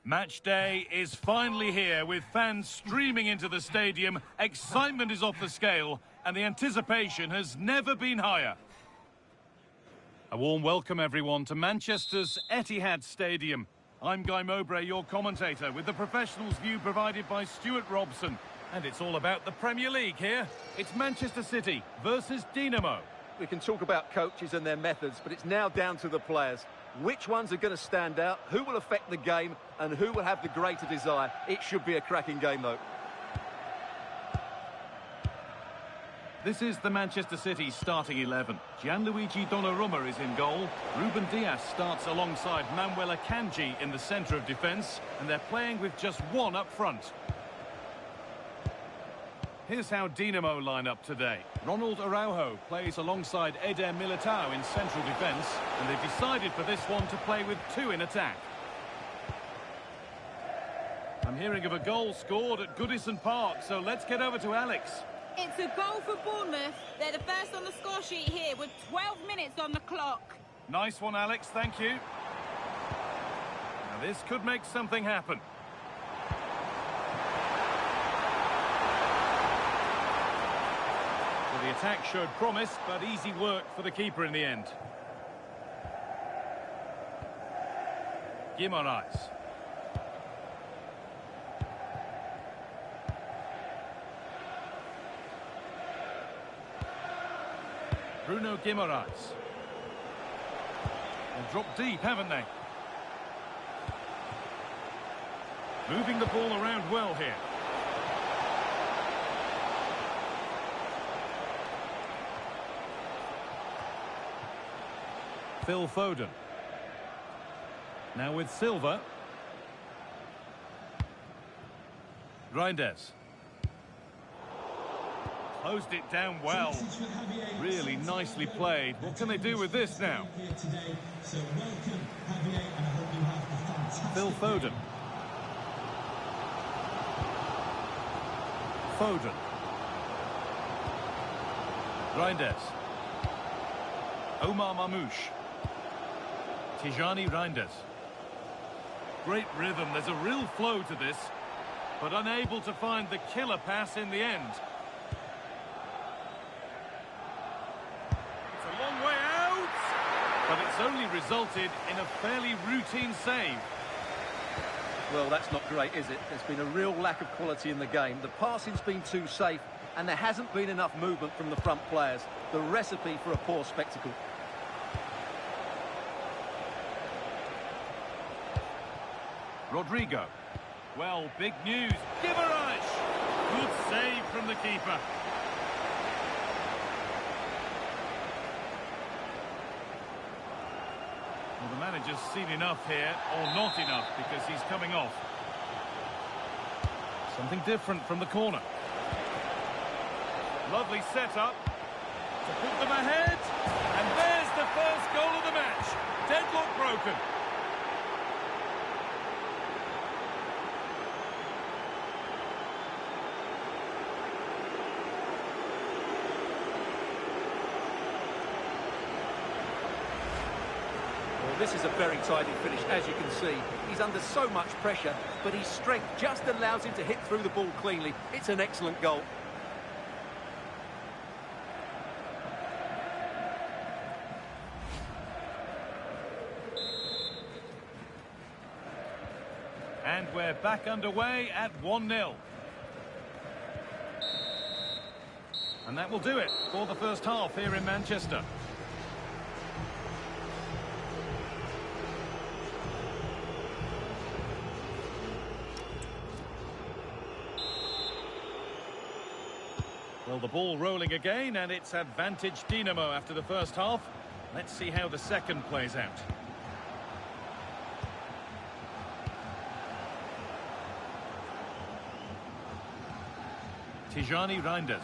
Match day is finally here with fans streaming into the stadium. Excitement is off the scale and the anticipation has never been higher. A warm welcome everyone to Manchester's Etihad Stadium. I'm Guy Mowbray, your commentator, with the professionals' view provided by Stuart Robson. And it's all about the Premier League here. It's Manchester City versus Dinamo. We can talk about coaches and their methods, but it's now down to the players. Which ones are going to stand out, who will affect the game, and who will have the greater desire. It should be a cracking game, though. This is the Manchester City starting 11. Gianluigi Donnarumma is in goal. Ruben Dias starts alongside Manuel Akanji in the centre of defence, and they're playing with just one up front. Here's how Dinamo line up today. Ronald Araujo plays alongside Eder Militao in central defence, and they've decided for this one to play with two in attack. I'm hearing of a goal scored at Goodison Park, so let's get over to Alex. It's a goal for Bournemouth. They're the first on the score sheet here with 12 minutes on the clock. Nice one, Alex, thank you. Now this could make something happen. The attack showed promise, but easy work for the keeper in the end. Guimaraes. Bruno Guimaraes. They've dropped deep, haven't they? Moving the ball around well here. Phil Foden. Now with Silva. Reinders. Closed it down well. Really nicely played. What can they do with this now? Phil Foden. Foden. Reinders. Omar Mamouche. Tijani Reinders. Great rhythm, there's a real flow to this, but unable to find the killer pass in the end. It's a long way out, but it's only resulted in a fairly routine save. Well, that's not great, is it? There's been a real lack of quality in the game. The passing's been too safe, and there hasn't been enough movement from the front players. The recipe for a poor spectacle. Rodrigo. Well, big news. Guimaraes! Good save from the keeper. Well, the manager's seen enough here, or not enough, because he's coming off. Something different from the corner. Lovely setup to put them ahead. And there's the first goal of the match. Deadlock broken. This is a very tidy finish, as you can see. He's under so much pressure, but his strength just allows him to hit through the ball cleanly. It's an excellent goal. And we're back underway at 1-0. And that will do it for the first half here in Manchester. Well, the ball rolling again, and it's advantage Dinamo after the first half. Let's see how the second plays out. Tijani Reinders.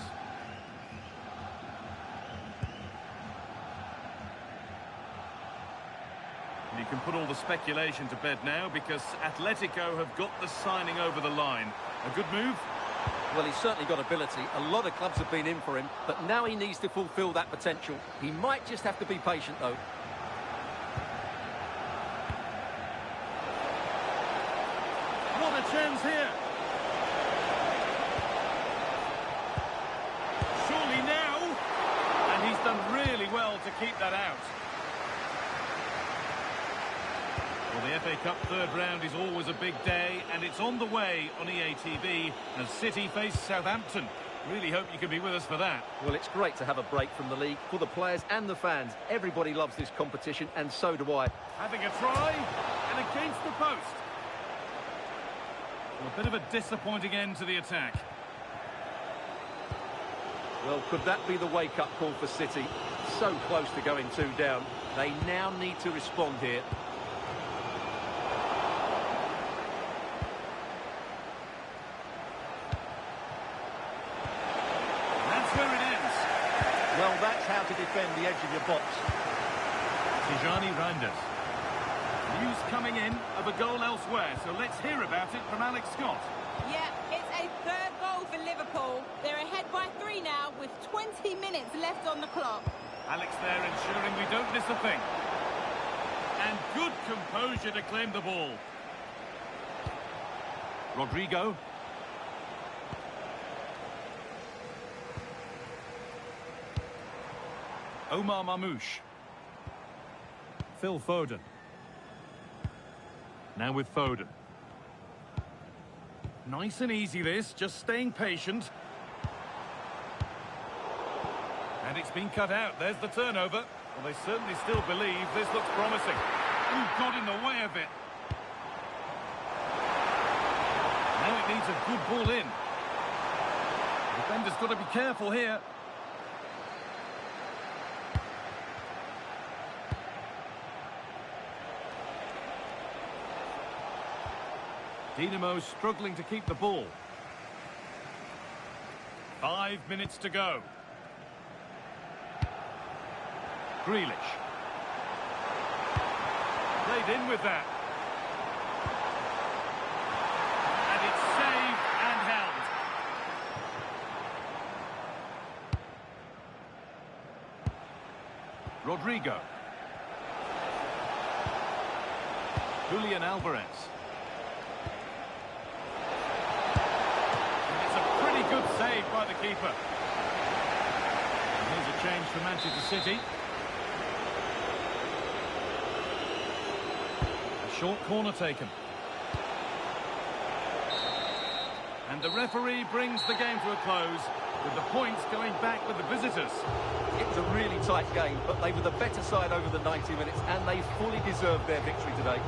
And you can put all the speculation to bed now because Atletico have got the signing over the line. A good move? Well, he's certainly got ability. A lot of clubs have been in for him, but now he needs to fulfil that potential. He might just have to be patient, though. keep that out. Well, the FA Cup third round is always a big day, and it's on the way on EATV as City face Southampton. Really hope you can be with us for that. Well, it's great to have a break from the league for the players and the fans. Everybody loves this competition, and so do I. Having a try, and against the post. Well, a bit of a disappointing end to the attack. Well, could that be the wake-up call for City? So close to going 2 down. They now need to respond here. Well, that's how to defend the edge of your box. Tijani Reinders. News coming in of a goal elsewhere, so let's hear about it from Alex Scott. Yeah, it's a third goal for Liverpool. They're ahead by 3 now with 20 minutes left on the clock. Alex there ensuring we don't miss a thing. And good composure to claim the ball. Rodrigo. Omar Mamouche. Phil Foden. Now with Foden. Nice and easy this, just staying patient. And it's been cut out. There's the turnover. Well, they certainly still believe this looks promising. Ooh, got in the way of it. Now it needs a good ball in. The defender's got to be careful here. Dinamo struggling to keep the ball. 5 minutes to go. Grealish. Played in with that. And it's saved and held. Rodrigo. Julian Alvarez. Good save by the keeper. And here's a change for Manchester City. A short corner taken. And the referee brings the game to a close, with the points going back with the visitors. It was a really tight game, but they were the better side over the 90 minutes, and they fully deserved their victory today.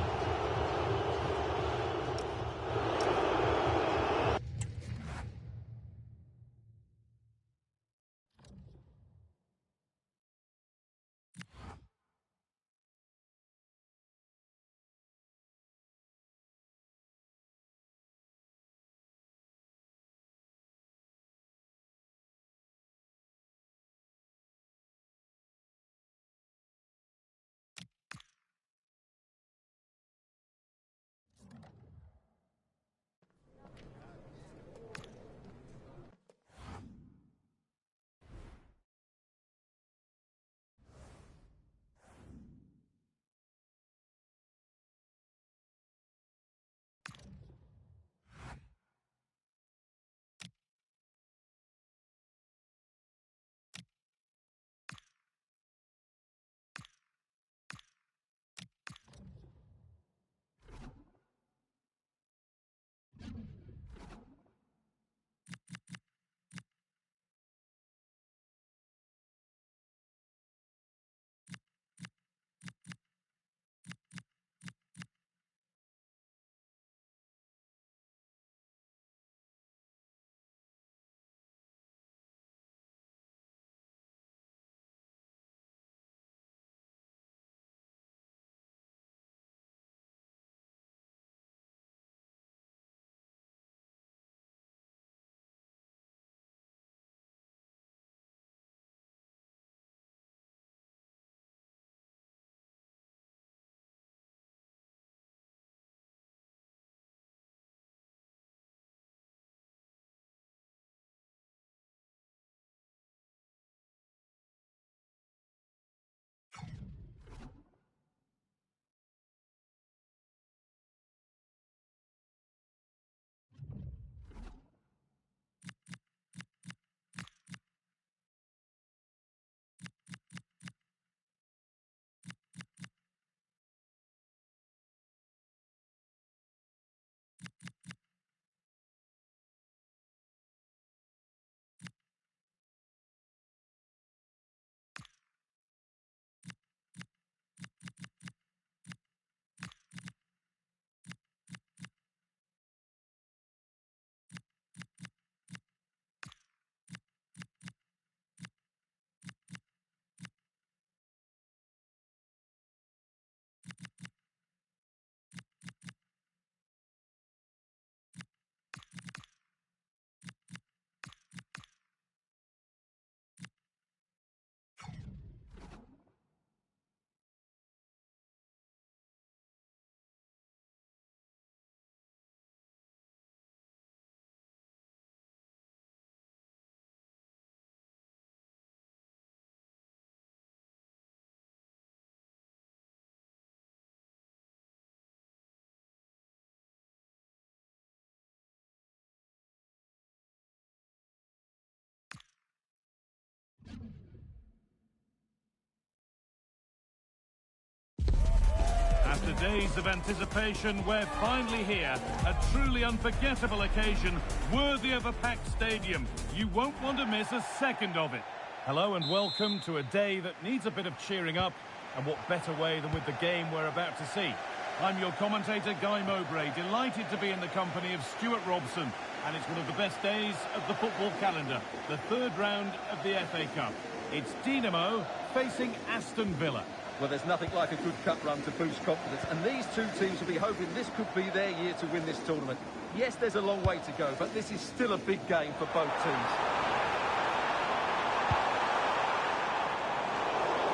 Days of anticipation, we're finally here. A truly unforgettable occasion, worthy of a packed stadium. You won't want to miss a second of it. Hello and welcome to a day that needs a bit of cheering up, and what better way than with the game we're about to see. I'm your commentator, Guy Mowbray, delighted to be in the company of Stuart Robson, and it's one of the best days of the football calendar, the third round of the FA Cup. It's Dinamo facing Aston Villa. Well, there's nothing like a good cup run to boost confidence, and these two teams will be hoping this could be their year to win this tournament. Yes, there's a long way to go, but this is still a big game for both teams.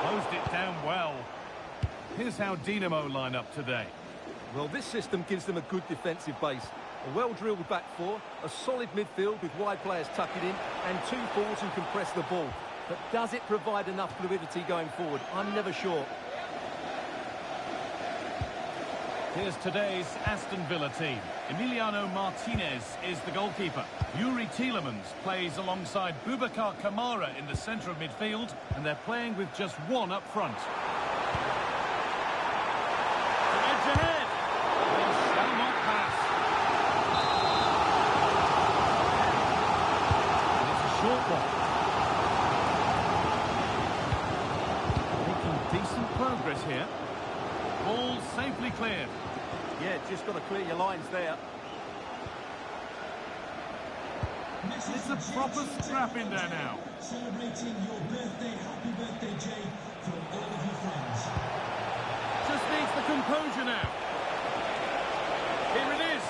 Closed it down well. Here's how Dinamo line up today. Well, this system gives them a good defensive base. A well-drilled back four, a solid midfield with wide players tucking in, and two forwards who can press the ball. But does it provide enough fluidity going forward? I'm never sure. Here's today's Aston Villa team. Emiliano Martinez is the goalkeeper. Yuri Tielemans plays alongside Boubacar Kamara in the centre of midfield, and they're playing with just one up front. Edge ahead. They shall not pass. And it's a short one. Decent progress here. Ball safely cleared. Yeah, just got to clear your lines there. It's a proper scrap in there now. Celebrating your birthday, happy birthday, Jay, from all of your friends. Just needs the composure now. Here it is.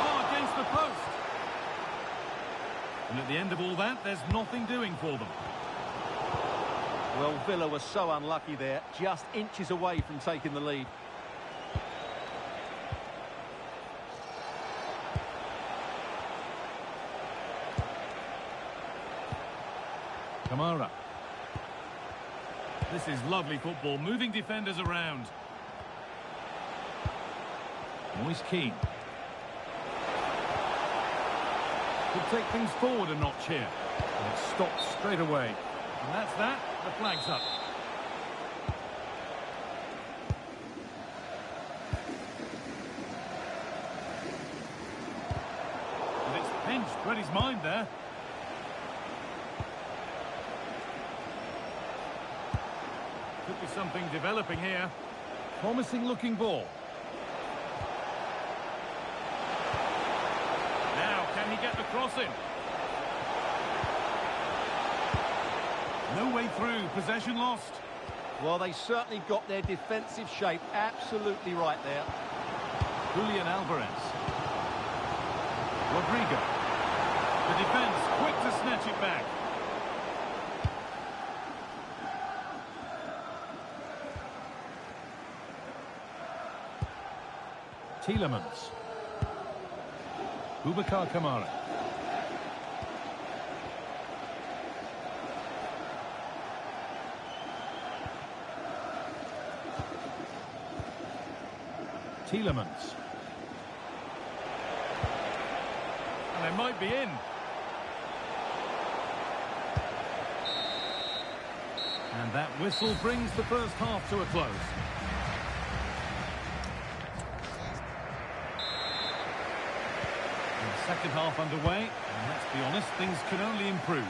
Oh, against the post. And at the end of all that, there's nothing doing for them. Well, Villa was so unlucky there, just inches away from taking the lead. Kamara. This is lovely football, moving defenders around. Moise Keane. Could take things forward a notch here. And it stops straight away. And that's that. The flag's up. And it's pinched, read his mind there. Could be something developing here. Promising looking ball. Now, can he get the cross in? No way through, possession lost. Well, they certainly got their defensive shape absolutely right there. Julian Alvarez. Rodrigo. The defence quick to snatch it back. Tielemans. Boubacar Kamara. Tielemans. And they might be in. And that whistle brings the first half to a close. And the second half underway, and let's be honest, things can only improve.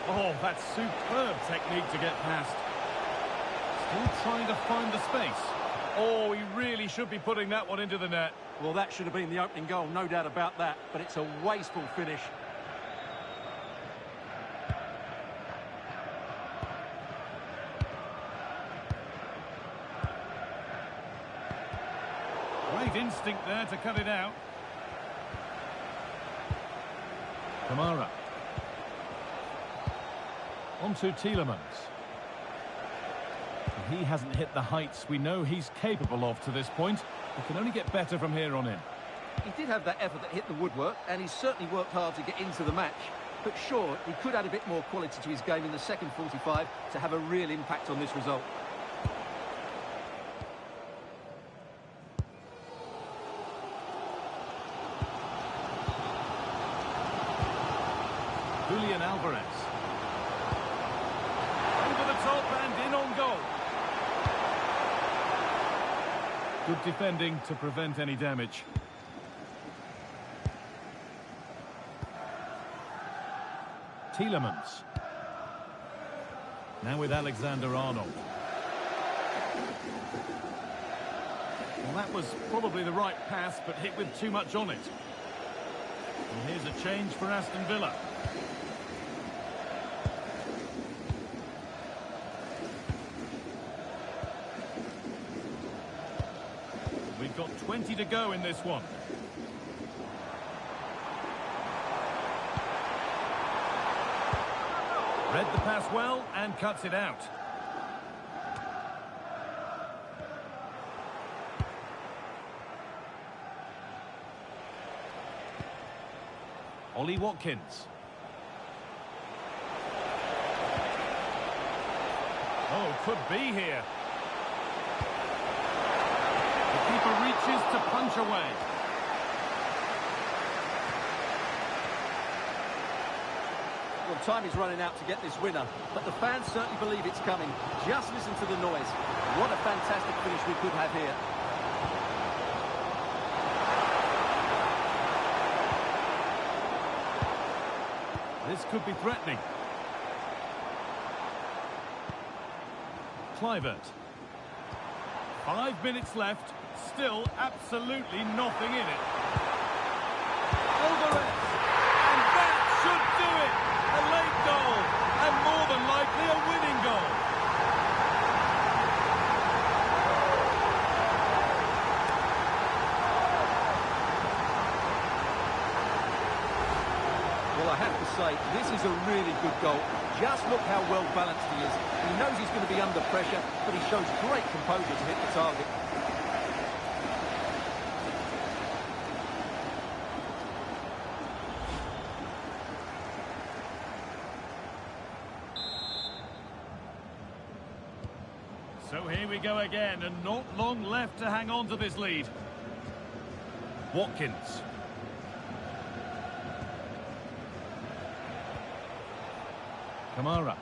Oh, that's superb technique to get past. Still trying to find the space. Oh, he really should be putting that one into the net. Well, that should have been the opening goal, no doubt about that, but it's a wasteful finish. Great instinct there to cut it out. Kamara. On to Tielemans. He hasn't hit the heights we know he's capable of to this point. He can only get better from here on in. He did have that effort that hit the woodwork, and he certainly worked hard to get into the match. But sure, he could add a bit more quality to his game in the second 45 to have a real impact on this result. Julian Alvarez. Over the top and in on goal. Good defending to prevent any damage. Tielemans. Now with Alexander-Arnold. Well, that was probably the right pass, but hit with too much on it. And here's a change for Aston Villa. We've got 20 to go in this one. Read the pass well and cuts it out. Ollie Watkins. Oh, could be here. The keeper reaches to punch away. Well, time is running out to get this winner, but the fans certainly believe it's coming. Just listen to the noise. What a fantastic finish we could have here. This could be threatening. Clivert. 5 minutes left. Still absolutely nothing in it. Alvarez. And that should do it. A late goal. And more than likely a winning goal. Well, I have to say, this is a really good goal. Just look how well balanced he is. He knows he's going to be under pressure, but he shows great composure to hit the target. So here we go again, and not long left to hang on to this lead. Watkins. Kamara.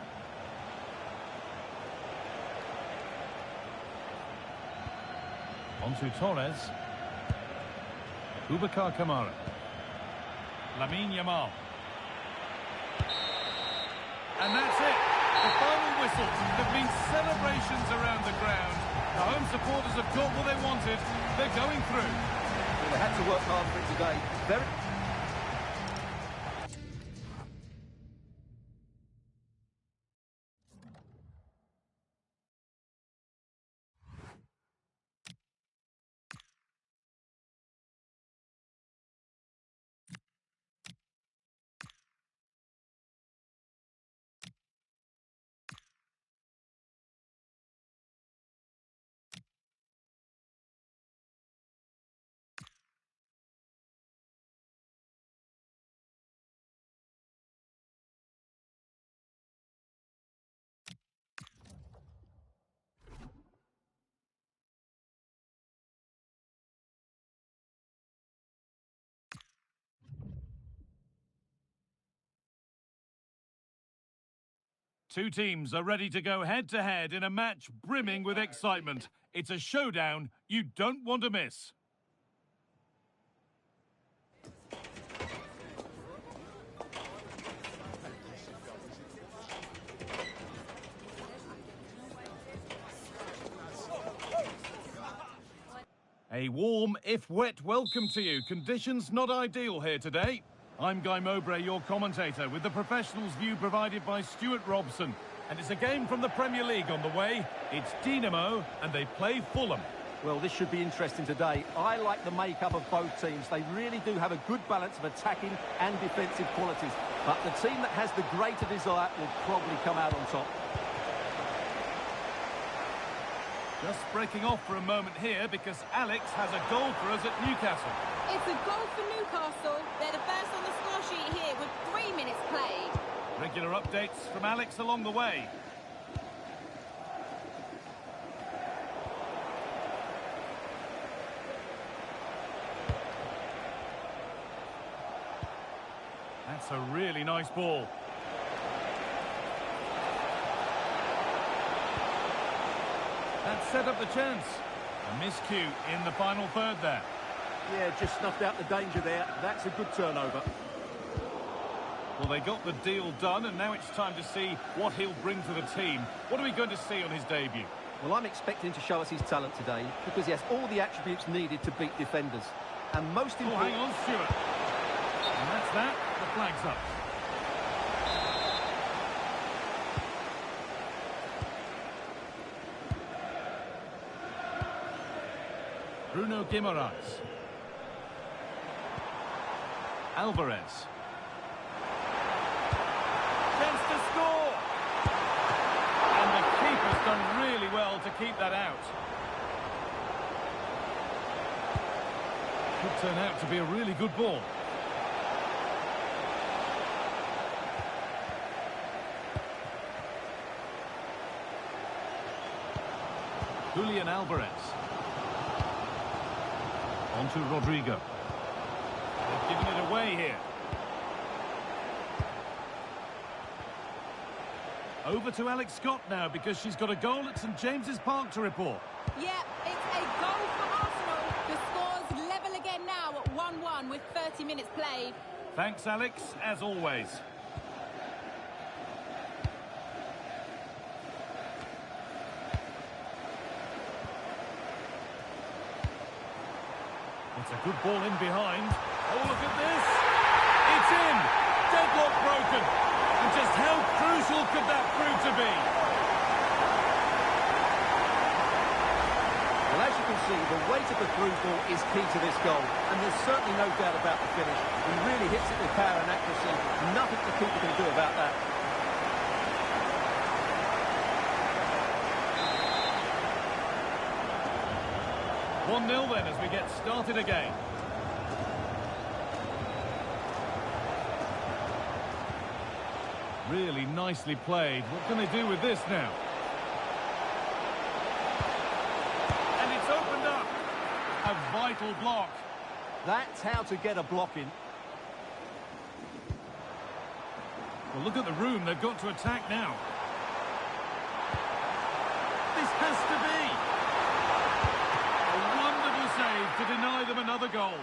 Onto Torres. Boubacar Kamara. Lamine Yamal. And that's it. The final whistle. There have been celebrations around the ground. The home supporters have got what they wanted. They're going through. Well, they had to work hard for it today. Very... Two teams are ready to go head-to-head in a match brimming with excitement. It's a showdown you don't want to miss. A warm, if wet, welcome to you. Conditions not ideal here today. I'm Guy Mowbray, your commentator, with the professionals' view provided by Stuart Robson. And it's a game from the Premier League on the way. It's Dinamo, and they play Fulham. Well, this should be interesting today. I like the makeup of both teams. They really do have a good balance of attacking and defensive qualities. But the team that has the greater desire will probably come out on top. Just breaking off for a moment here because Alex has a goal for us at Newcastle. It's a goal for Newcastle. They're the first on the score sheet here with 3 minutes played. Regular updates from Alex along the way. That's a really nice ball. That set up the chance. A miscue in the final third there. Yeah, just snuffed out the danger there. That's a good turnover. Well, they got the deal done, and now it's time to see what he'll bring to the team. What are we going to see on his debut? Well, I'm expecting him to show us his talent today because he has all the attributes needed to beat defenders. And most Oh, important... hang on, Stuart. And that's that. The flag's up. Bruno Guimaraes. Alvarez. Chance to score! And the keeper's done really well to keep that out. Could turn out to be a really good ball. Julian Alvarez. On to Rodrigo. They've given it away here. Over to Alex Scott now because she's got a goal at St James's Park to report. Yeah, it's a goal for Arsenal. The score's level again now at 1-1 with 30 minutes played. Thanks, Alex, as always. It's a good ball in behind. Oh, look at this. It's in. Deadlock broken. And just how crucial could that prove to be? Well, as you can see, the weight of the through ball is key to this goal. And there's certainly no doubt about the finish. He really hits it with power and accuracy. Nothing the keeper can do about that. One 0 then as we get started again. Really nicely played. What can they do with this now? And it's opened up. A vital block. That's how to get a block in. Well, look at the room they've got to attack now. This has to be. A wonderful save to deny them another goal.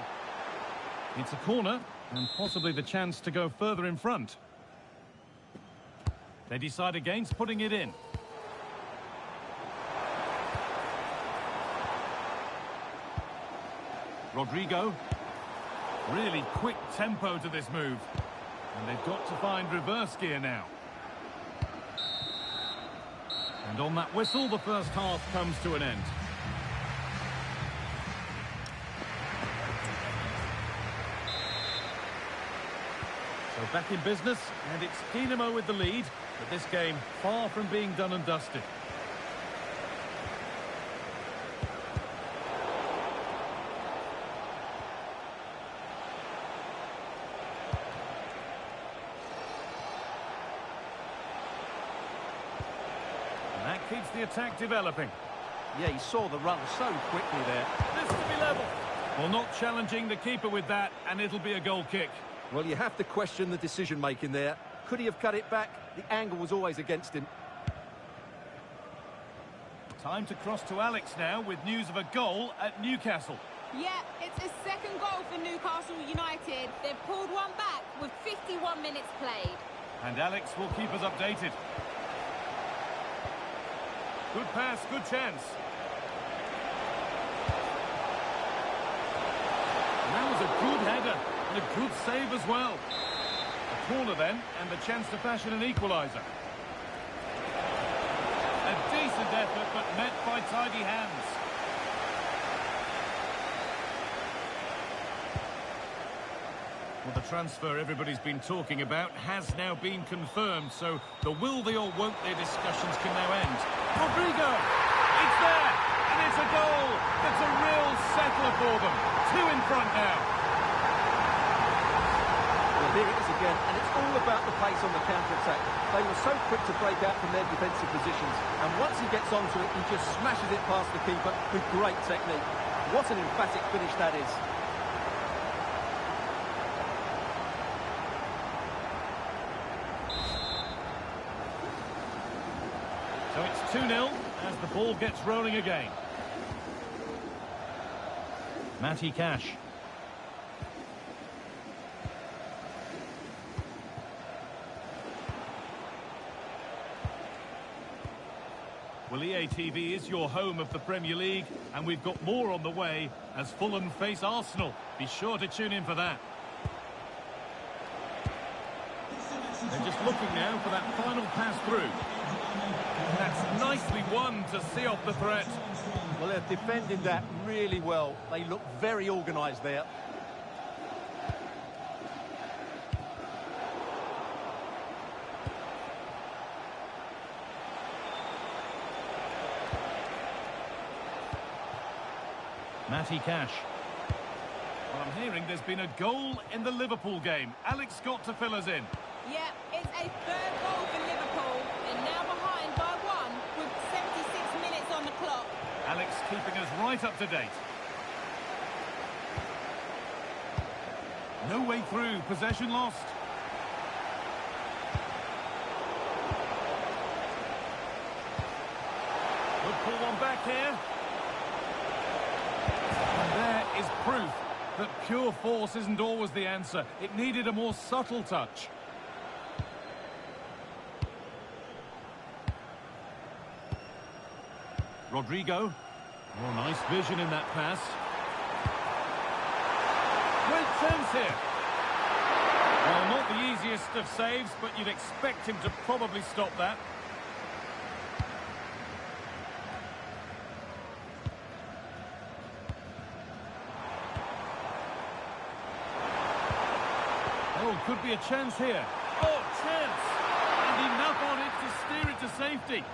It's a corner and possibly the chance to go further in front. They decide against putting it in. Rodrigo. Really quick tempo to this move. And they've got to find reverse gear now. And on that whistle, the first half comes to an end. So back in business, and it's Dynamo with the lead, but this game far from being done and dusted. And that keeps the attack developing. Yeah, he saw the run so quickly there. This to be level. Well, not challenging the keeper with that, and it'll be a goal kick. Well, you have to question the decision-making there. Could he have cut it back? The angle was always against him. Time to cross to Alex now with news of a goal at Newcastle. Yeah, it's a second goal for Newcastle United. They've pulled one back with 51 minutes played. And Alex will keep us updated. Good pass, good chance. And that was a good header and a good save as well. A corner then, and the chance to fashion an equaliser. A decent effort, but met by tidy hands. Well, the transfer everybody's been talking about has now been confirmed, so the will they or won't they discussions can now end. Rodrigo! It's there! And it's a goal! That's a real settler for them. 2 in front now. Well, here it is again, and it's all about the pace on the counter-attack. They were so quick to break out from their defensive positions, and once he gets onto it, he just smashes it past the keeper with great technique. What an emphatic finish that is. So it's 2-0 as the ball gets rolling again. Matty Cash. Well, EA TV is your home of the Premier League, and we've got more on the way as Fulham face Arsenal. Be sure to tune in for that. They're just looking now for that final pass through. That's nicely won to see off the threat. Well, they're defending that really well. They look very organised there. Matty Cash. Well, I'm hearing there's been a goal in the Liverpool game. Alex Scott to fill us in. Yeah, it's a third goal for Liverpool. They're now behind by 1 with 76 minutes on the clock. Alex keeping us right up to date. No way through. Possession lost. Could pull one back here. And there is proof that pure force isn't always the answer. It needed a more subtle touch. Rodrigo. Oh, nice vision in that pass. Great chance here. Well, not the easiest of saves, but you'd expect him to probably stop that. Oh, could be a chance here. Oh, chance! And enough on it to steer it to safety.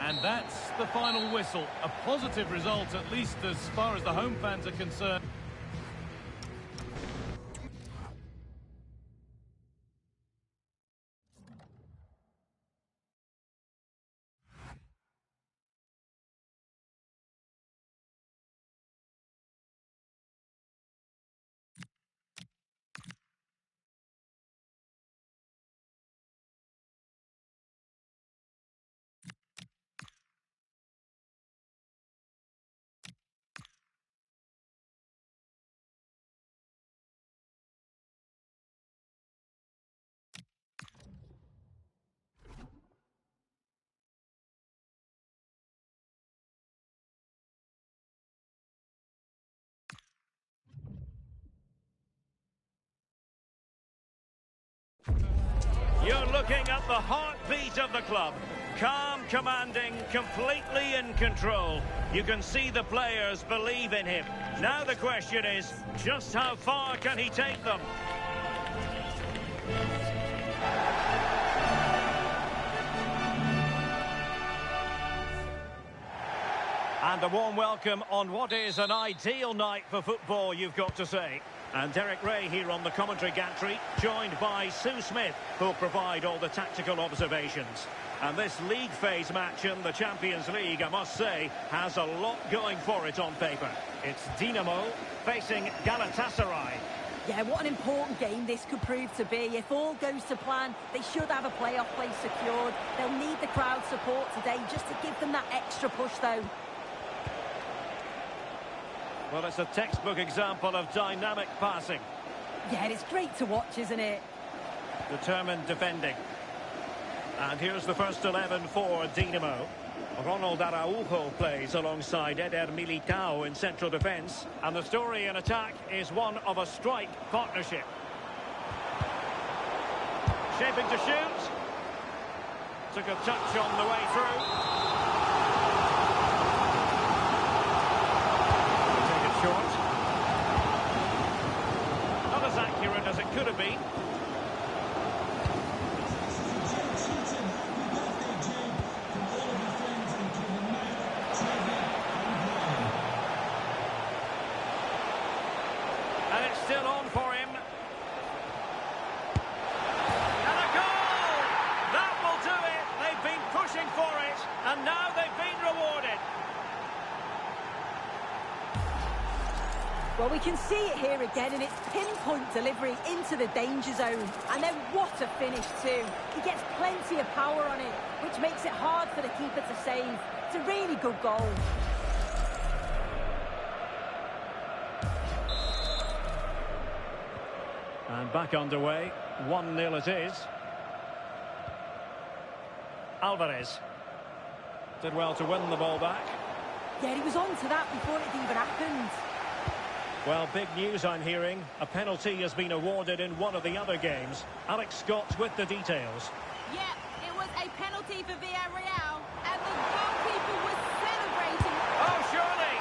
And that's the final whistle. A positive result, at least as far as the home fans are concerned. You're looking at the heartbeat of the club. Calm, commanding, completely in control. You can see the players believe in him. Now the question is, just how far can he take them? And a warm welcome on what is an ideal night for football, you've got to say. And Derek Ray here on the commentary gantry, joined by Sue Smith, who'll provide all the tactical observations. And this league phase match in the Champions League, I must say, has a lot going for it on paper. It's Dinamo facing Galatasaray. Yeah, what an important game this could prove to be. If all goes to plan, they should have a playoff place secured. They'll need the crowd support today just to give them that extra push, though. Well, it's a textbook example of dynamic passing. Yeah, it's great to watch, isn't it? Determined defending. And here's the first 11 for Dinamo. Ronald Araujo plays alongside Eder Militao in central defence. And the story in attack is one of a strike partnership. Shaping to shoot. Took a touch on the way through. Short. Not as accurate as it could have been. And it's still on for him. And a goal! That will do it. They've been pushing for it, and now they've been rewarded. Well, Well, we can see it here again, and it's pinpoint delivery into the danger zone. And then what a finish too. He gets plenty of power on it, which makes it hard for the keeper to save. It's a really good goal. And back underway. 1-0 it is. Alvarez did well to win the ball back. Yeah, he was on to that before it even happened. Well, big news I'm hearing. A penalty has been awarded in one of the other games. Alex Scott with the details. Yeah, it was a penalty for V.A.R, and the goalkeeper was celebrating. Oh, surely!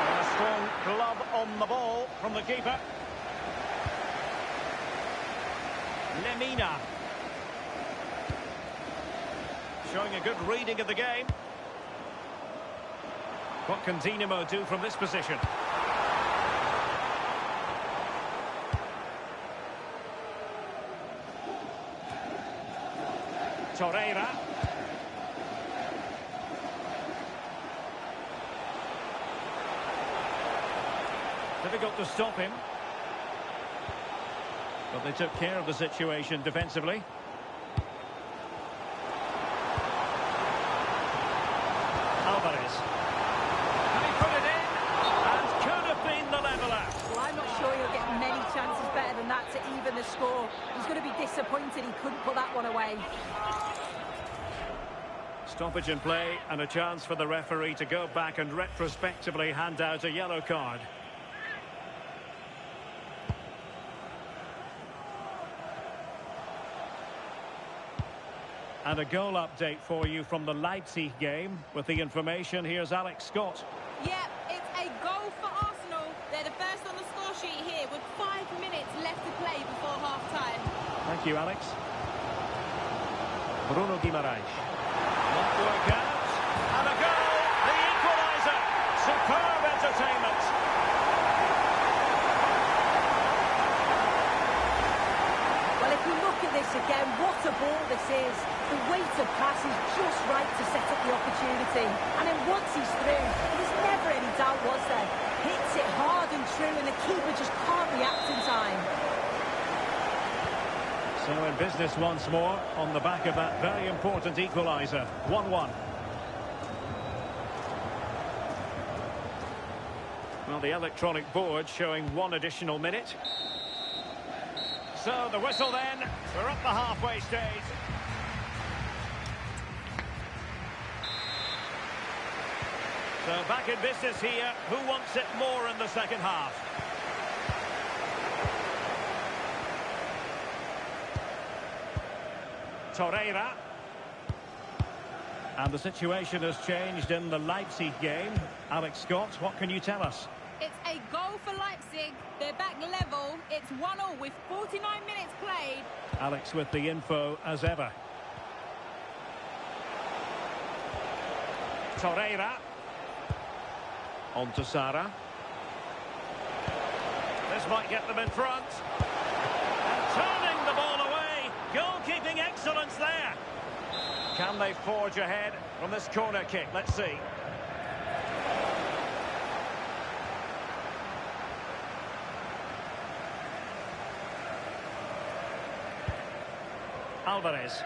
And a strong glove on the ball from the keeper. Lemina. Showing a good reading of the game. What can Dinamo do from this position? Torreira. Difficult to stop him. But they took care of the situation defensively. Alvarez. And he put it in. And could have been the leveller. Well, I'm not sure he'll get many chances better than that to even the score. He's going to be disappointed he couldn't put that one away. Stoppage in play and a chance for the referee to go back and retrospectively hand out a yellow card. And a goal update for you from the Leipzig game. With the information, here's Alex Scott. Yeah, it's a goal for Arsenal. They're the first on the score sheet here with 5 minutes left to play before half-time. Thank you, Alex. Bruno Guimaraes. Not work out. And a goal! The equaliser! Superb entertainment! Well, if we look at this again, what a ball this is. The weight of pass is just right to set up the opportunity. And then once he's through, there was never any doubt, was there? Hits it hard and true, and the keeper just can't react in time. So in business once more, on the back of that very important equaliser. 1-1. Well, the electronic board showing 1 additional minute. So the whistle then. We're up the halfway stage. So back in business here. Who wants it more in the second half? Torreira. And the situation has changed in the Leipzig game. Alex Scott, what can you tell us? It's a goal for Leipzig. They're back level. It's 1-1 with 49 minutes played. Alex with the info as ever. Torreira. On to Sara. This might get them in front. And turning the ball away. Goalkeeping excellence there. Can they forge ahead from this corner kick? Let's see. Alvarez.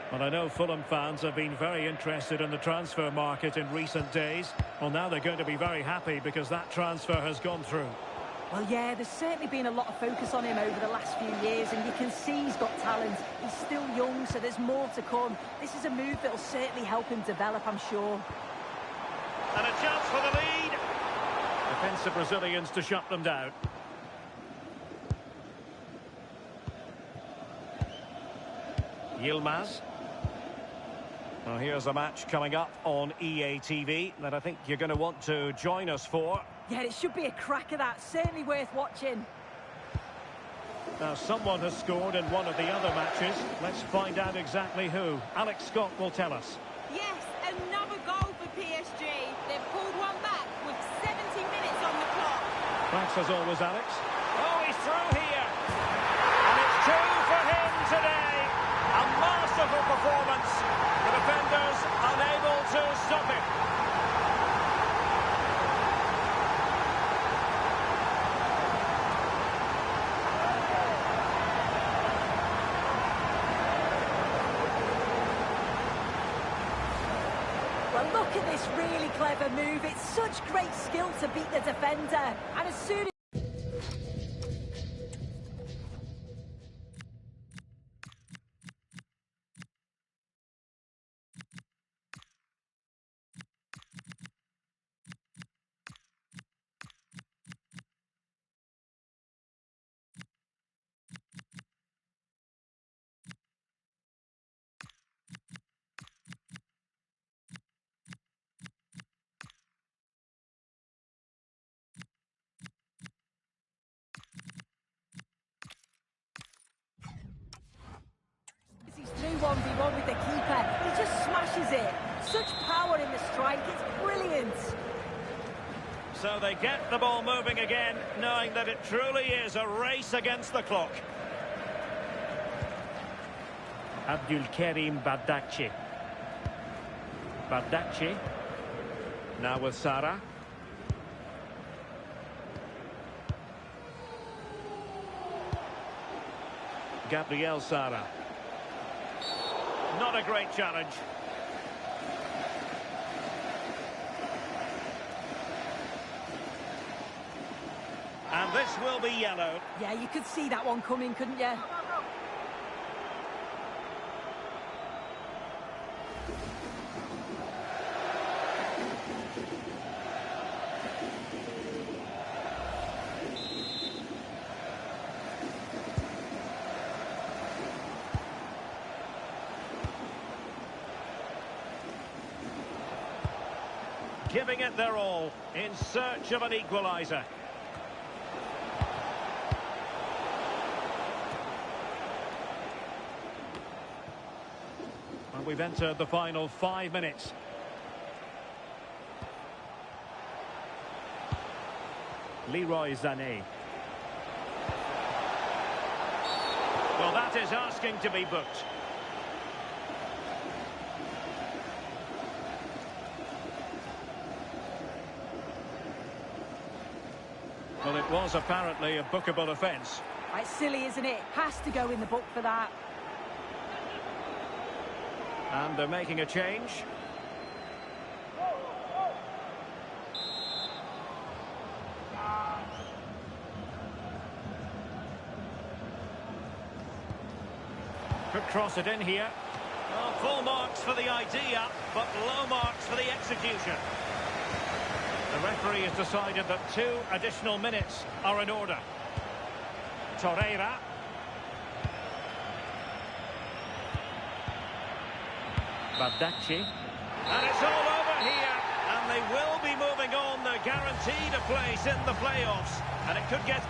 Well, I know Fulham fans have been very interested in the transfer market in recent days. Well, now they're going to be very happy because that transfer has gone through. Well, yeah, there's certainly been a lot of focus on him over the last few years, and you can see he's got talent. He's still young, so there's more to come. This is a move that will certainly help him develop, I'm sure. And a chance for the lead. Defensive Brazilians to shut them down. Yilmaz. Well, here's a match coming up on EA TV that I think you're going to want to join us for. Yeah, it should be a cracker, that. Certainly worth watching. Now, someone has scored in one of the other matches. Let's find out exactly who. Alex Scott will tell us. Yes, another goal for PSG. They've pulled one back with 70 minutes on the clock. Thanks as always, Alex. Oh, he's through here. And it's 2 for him today. A masterful performance. The defenders unable to stop it. Well, look at this really clever move. It's such great skill to beat the defender. And as soon as... He's through 1v1 with the keeper. He just smashes it. Such power in the strike. It's brilliant. So they get the ball moving again, knowing that it truly is a race against the clock. Abdulkarim Bardakci. Bardakci. Now with Sara. Gabriel Sara. Not a great challenge. And this will be yellow. Yeah, you could see that one coming, couldn't you? Giving it their all in search of an equaliser. Well, we've entered the final 5 minutes. Leroy Sané. Well, that is asking to be booked. Well, it was apparently a bookable offence. It's silly, isn't it? Has to go in the book for that. And they're making a change. Could cross it in here. Well, full marks for the idea, but low marks for the execution. The referee has decided that 2 additional minutes are in order. Torreira. Bardakci. And it's all over here. And they will be moving on. They're guaranteed a place in the playoffs. And it could get...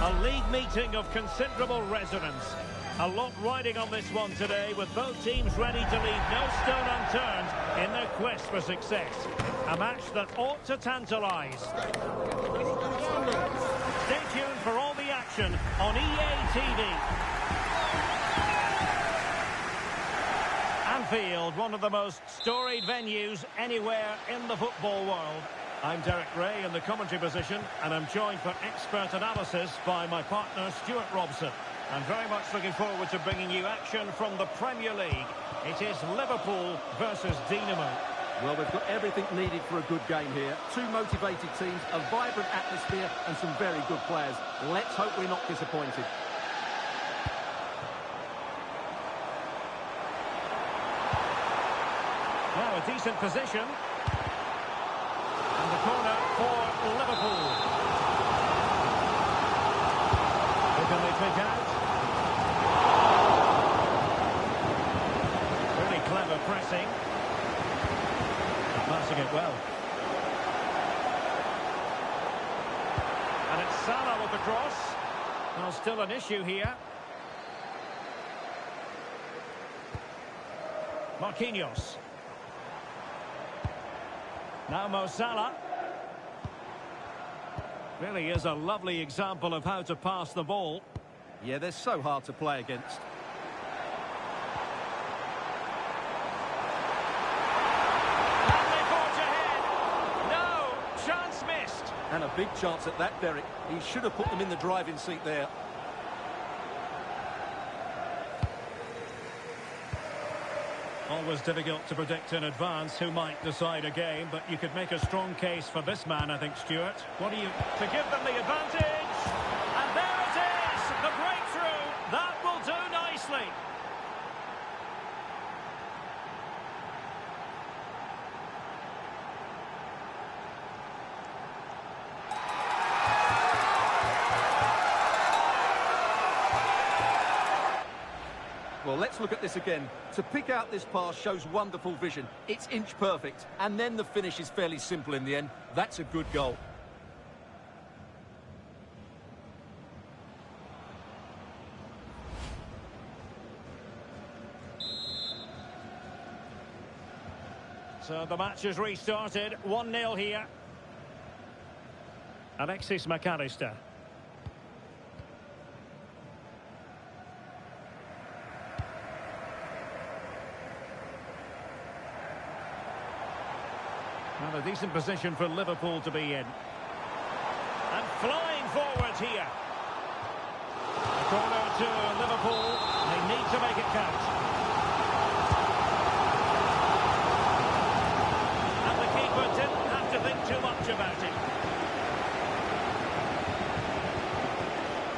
A league meeting of considerable resonance. A lot riding on this one today, with both teams ready to leave no stone unturned in their quest for success. A match that ought to tantalise. Stay tuned for all the action on EA TV. Anfield, one of the most storied venues anywhere in the football world. I'm Derek Ray in the commentary position, and I'm joined for expert analysis by my partner Stuart Robson. I'm very much looking forward to bringing you action from the Premier League. It is Liverpool versus Dinamo. Well, we've got everything needed for a good game here. 2 motivated teams, a vibrant atmosphere and some very good players. Let's hope we're not disappointed. Now a decent position. And the corner for Liverpool. it out. Really clever pressing. Passing it well. And it's Salah with the cross. Well, still an issue here. Marquinhos. Now Mo Salah. Really is a lovely example of how to pass the ball. Yeah, they're so hard to play against. And they forge ahead. No, chance missed. And a big chance at that, Derek. He should have put them in the driving seat there. Always difficult to predict in advance who might decide a game, but you could make a strong case for this man, I think, Stuart. What do you... To give them the advantage! And there it is! The breakthrough! That will do nicely! Well, let's look at this again. To pick out this pass shows wonderful vision. It's inch perfect, and then the finish is fairly simple in the end. That's a good goal. So the match has restarted. 1-0 here. Alexis McAllister. Well, a decent position for Liverpool to be in. And flying forward here. A corner to Liverpool. They need to make it count. And the keeper didn't have to think too much about it.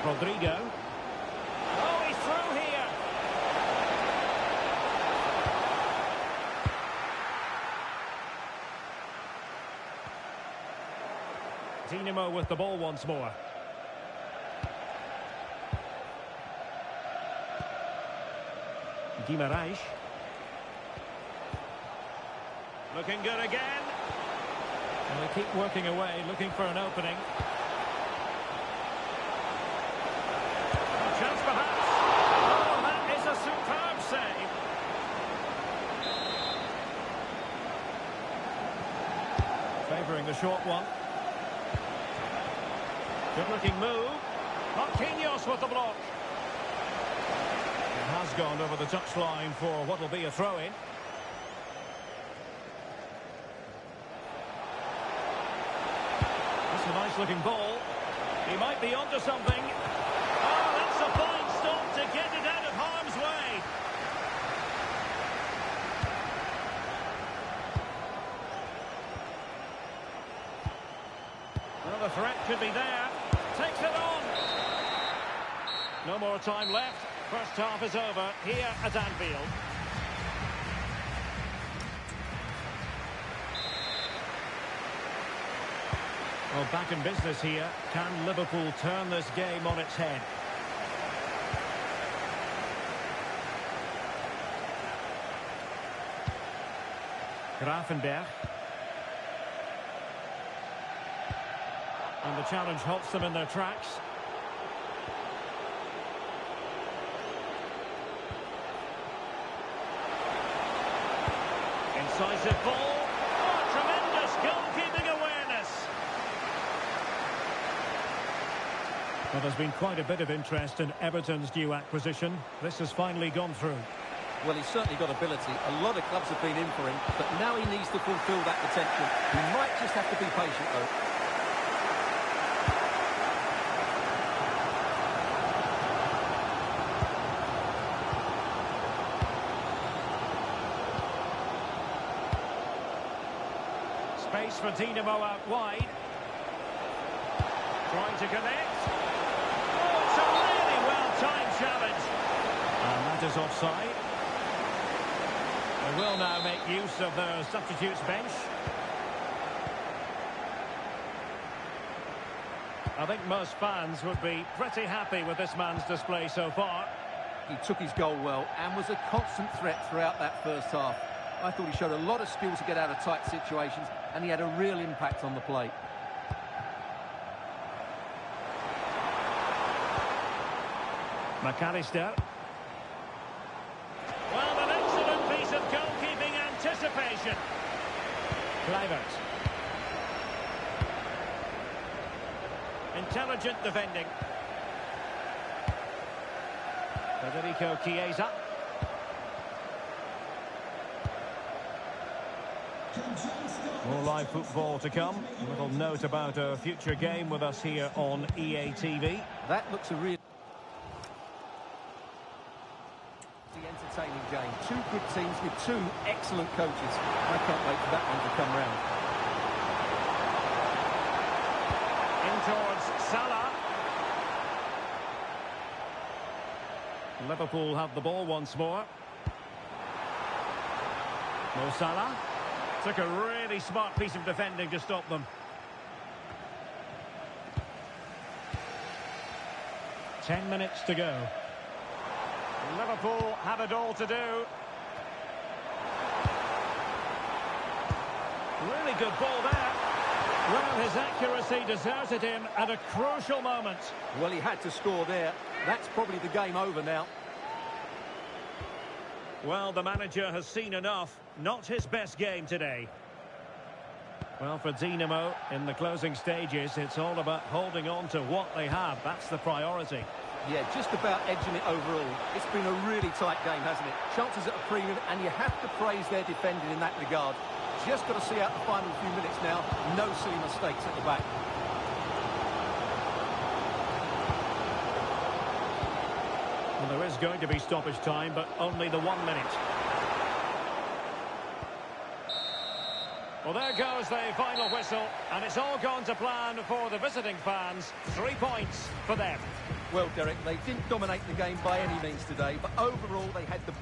Rodrigo. Oh, he's through here. Dinamo with the ball once more. Guimaraes. Looking good again. And they keep working away, looking for an opening. A chance perhaps. Oh, that is a superb save. Favouring the short one. Good-looking move. Marquinhos with the block. It has gone over the touchline for what will be a throw-in. That's a nice-looking ball. He might be onto something. Oh, that's a fine stop to get it out of harm's way. Well, the threat could be there. Takes it on. No more time left. First half is over here at Anfield. Well, back in business here. Can Liverpool turn this game on its head? Grafenberg. And the challenge halts them in their tracks. Incisive ball. Oh, tremendous goalkeeping awareness. Well, there's been quite a bit of interest in Everton's new acquisition. This has finally gone through. Well, he's certainly got ability. A lot of clubs have been in for him, but now he needs to fulfil that potential. He might just have to be patient, though. Space for Dinamo out wide. Trying to connect. Oh, it's a really well-timed challenge. And that is offside. They will now make use of their substitutes bench. I think most fans would be pretty happy with this man's display so far. He took his goal well and was a constant threat throughout that first half. I thought he showed a lot of skill to get out of tight situations, and he had a real impact on the plate. McAllister. Well, an excellent piece of goalkeeping anticipation. Kluivert. Intelligent defending. Federico Chiesa. More live football to come. A little note about a future game with us here on EA TV. That looks a real entertaining game. Two good teams with two excellent coaches. I can't wait for that one to come round. In towards Salah. Liverpool have the ball once more. Mo Salah. Took a really smart piece of defending to stop them. 10 minutes to go. Liverpool have it all to do. Really good ball there. Well, his accuracy deserted him at a crucial moment. Well, he had to score there. That's probably the game over now. Well, the manager has seen enough. Not his best game today. Well, for Dinamo, in the closing stages, it's all about holding on to what they have. That's the priority. Yeah, just about edging it overall. It's been a really tight game, hasn't it? Chances at a premium, and you have to praise their defending in that regard. Just got to see out the final few minutes now. No silly mistakes at the back. Well, there is going to be stoppage time, but only the 1 minute. Well, there goes the final whistle, and it's all gone to plan for the visiting fans. 3 points for them. Well, Derek, they didn't dominate the game by any means today, but overall they had the